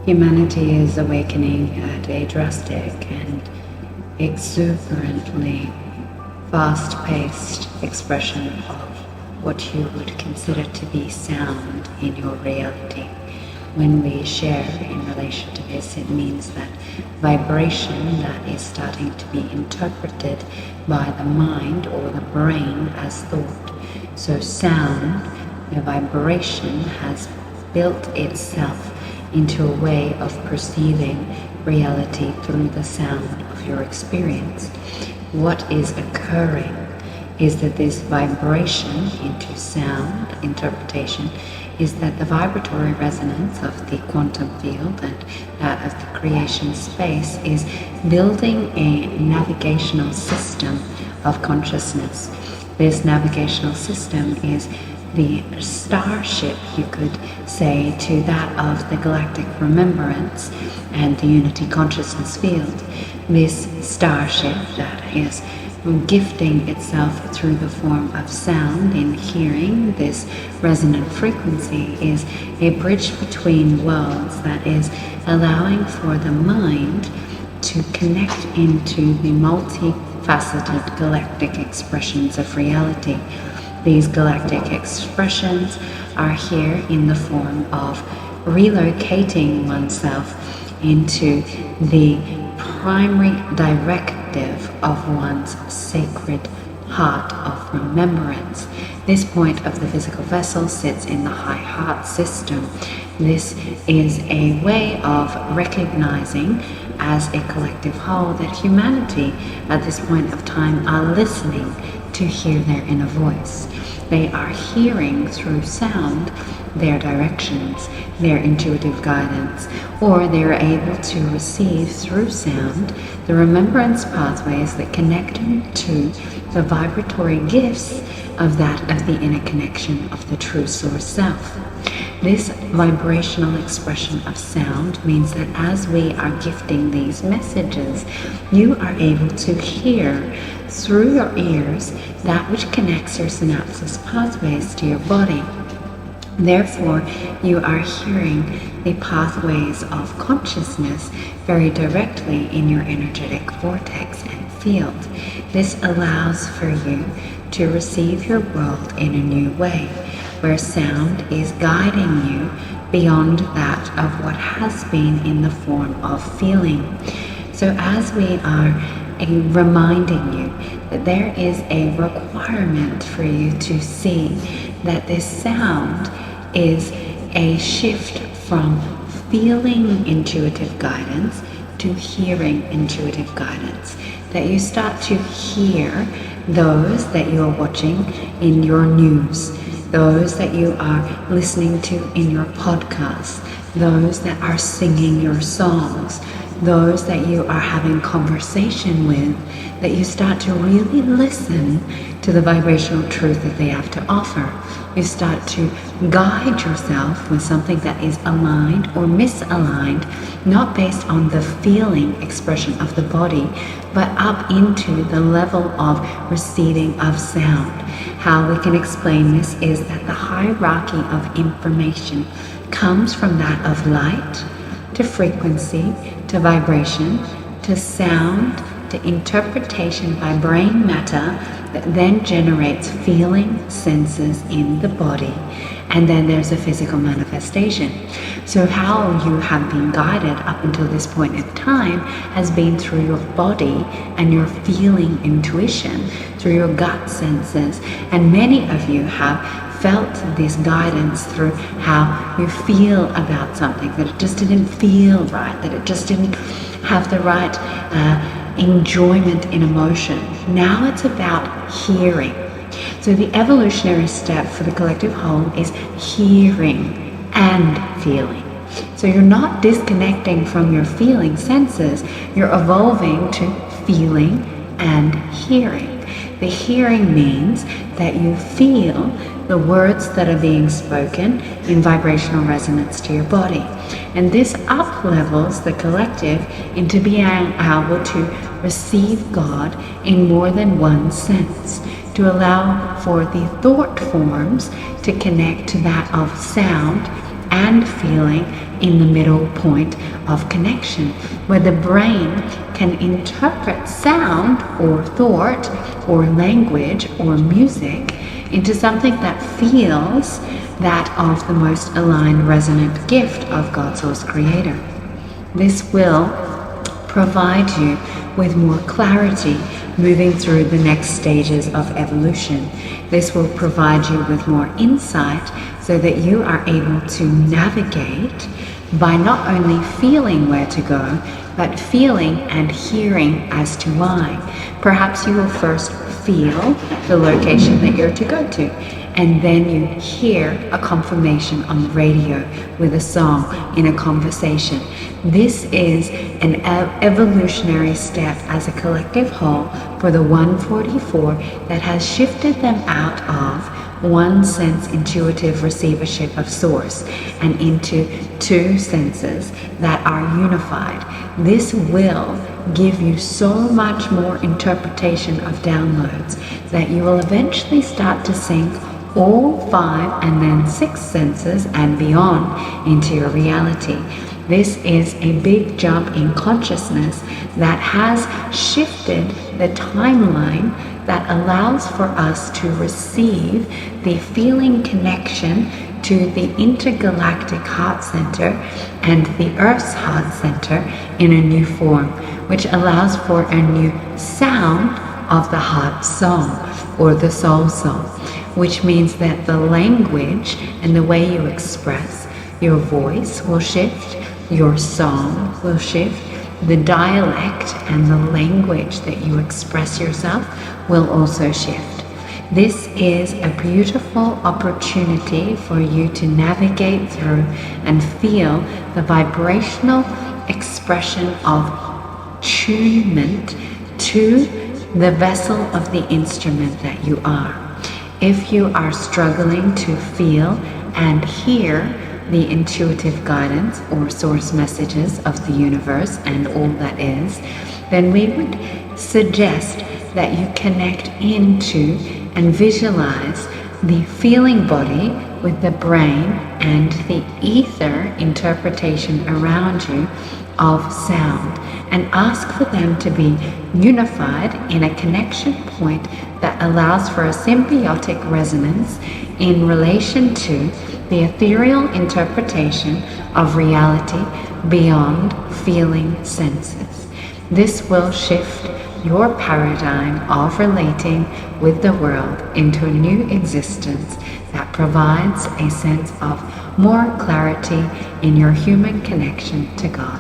Humanity is awakening at a drastic and exuberantly fast-paced expression of what you would consider to be sound in your reality. When we share in relation to this, it means that vibration that is starting to be interpreted by the mind or the brain as thought. So sound, the vibration, has built itself into a way of perceiving reality through the sound of your experience. What is occurring is that this vibration into sound interpretation is that the vibratory resonance of the quantum field and that of the creation space is building a navigational system of consciousness. This navigational system is the Starship, you could say, to that of the galactic remembrance and the unity consciousness field. This Starship that is gifting itself through the form of sound in hearing, this resonant frequency, is a bridge between worlds that is allowing for the mind to connect into the multifaceted galactic expressions of reality. These galactic expressions are here in the form of relocating oneself into the primary directive of one's sacred heart of remembrance. This point of the physical vessel sits in the high heart system. This is a way of recognizing as a collective whole that humanity at this point of time are listening to hear their inner voice. They are hearing through sound their directions, their intuitive guidance, or they are able to receive through sound the remembrance pathways that connect them to the vibratory gifts of that of the inner connection of the true source self. This vibrational expression of sound means that as we are gifting these messages, you are able to hear through your ears that which connects your synapses pathways to your body. Therefore, you are hearing the pathways of consciousness very directly in your energetic vortex and field. This allows for you to receive your world in a new way, where sound is guiding you beyond that of what has been in the form of feeling. So as we are reminding you that there is a requirement for you to see that this sound is a shift from feeling intuitive guidance to hearing intuitive guidance, that you start to hear those that you are watching in your news, those that you are listening to in your podcasts, those that are singing your songs, those that you are having conversation with, that you start to really listen to the vibrational truth that they have to offer. You start to guide yourself with something that is aligned or misaligned, not based on the feeling expression of the body, but up into the level of receiving of sound. How we can explain this is that the hierarchy of information comes from that of light to frequency, to vibration, to sound, to interpretation by brain matter that then generates feeling senses in the body, and then there's a physical manifestation. So how you have been guided up until this point in time has been through your body and your feeling intuition, through your gut senses, and many of you have felt this guidance through how you feel about something, that it just didn't feel right, that it just didn't have the right enjoyment in emotion. Now it's about hearing. So the evolutionary step for the collective whole is hearing and feeling. So you're not disconnecting from your feeling senses, you're evolving to feeling and hearing. The hearing means that you feel the words that are being spoken in vibrational resonance to your body. And this up-levels the collective into being able to receive God in more than one sense, to allow for the thought forms to connect to that of sound and feeling in the middle point of connection, where the brain can interpret sound or thought or language or music into something that feels that of the most aligned resonant gift of God Source Creator. This will provide you with more clarity moving through the next stages of evolution. This will provide you with more insight so that you are able to navigate by not only feeling where to go, but feeling and hearing as to why. Perhaps you will first feel the location that you're to go to, and then you hear a confirmation on the radio with a song in a conversation. This is an evolutionary step as a collective whole for the 144 that has shifted them out of one sense intuitive receivership of source and into two senses that are unified. This will give you so much more interpretation of downloads that you will eventually start to sync all 5 and then 6 senses and beyond into your reality. This is a big jump in consciousness that has shifted the timeline that allows for us to receive the feeling connection to the intergalactic heart center and the Earth's heart center in a new form, which allows for a new sound of the heart song or the soul song, which means that the language and the way you express your voice will shift, your song will shift, the dialect and the language that you express yourself will also shift. This is a beautiful opportunity for you to navigate through and feel the vibrational expression of attunement to the vessel of the instrument that you are. If you are struggling to feel and hear the intuitive guidance or source messages of the universe and all that is, then we would suggest that you connect into and visualize the feeling body with the brain and the ether interpretation around you of sound, and ask for them to be unified in a connection point that allows for a symbiotic resonance in relation to the ethereal interpretation of reality beyond feeling senses. This will shift your paradigm of relating with the world into a new existence that provides a sense of more clarity in your human connection to God.